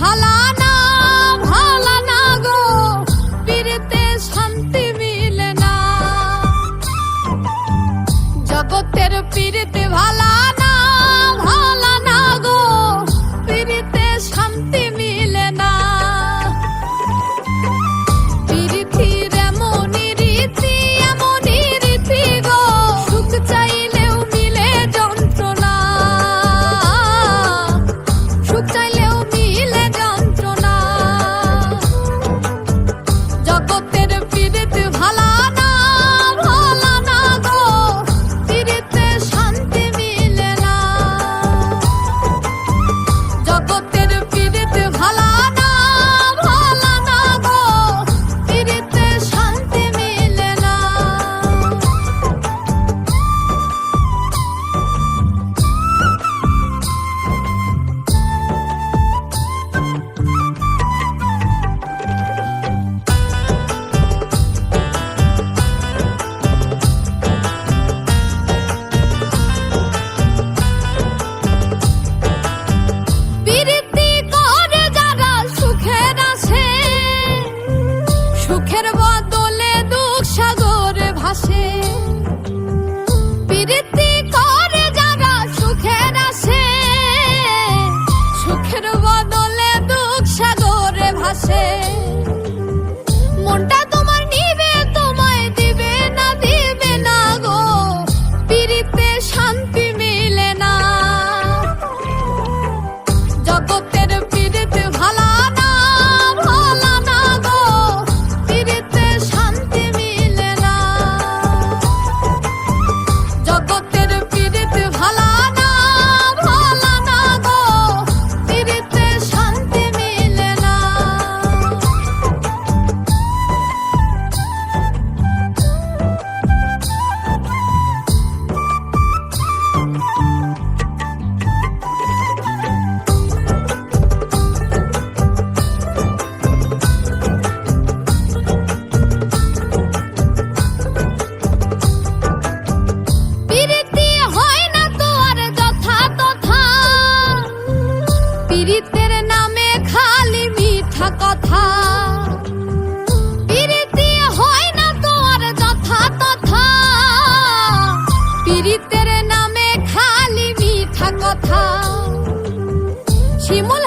ভালা না গো, পীড়িতে শান্তি মিলে না। জগতের পীড়িতে ভালা না গো, পীড়িতে শান্তি মিলে না। পীড়িতির এমনই রীতি গো, সুখ চাইলেও মিলে যন্ত্রণা, সুখ চাইলেও মিলে যন্ত্রণা। জগতের পীড়িতে ভালা না গো, পীড়িতে শান্তি মিলে না। জগতের পীড়িতে ভালা না গো, পীড়িতে শান্তি মিলে না। পীড়িতি করে যারা সুখের আসে, সুখের বদলে দুঃখ সাগরে ভাসে। পীড়িতি করে যারা সুখের আসে, সুখের বদলে দুঃখ সাগরে ভাসে। মনটা তোমার নিবে, তোমায় দিবে না গো, পীড়িতে শান্তি মিলে না। জগতের পীড়িতে ভালা না গো, পীড়িতে শান্তি মিলে না। জগতের পীড়িতে ভালা না গো, পীড়িতে শান্তি মিলে না। পীড়িতি হয় না তো আর যথা তথা, পীড়িতের নামে খালি মিঠা কথা। পীড়িতি হয় না তো আর যথা তথা, পীড়িতের নামে খালি মিঠা কথা। শিমুল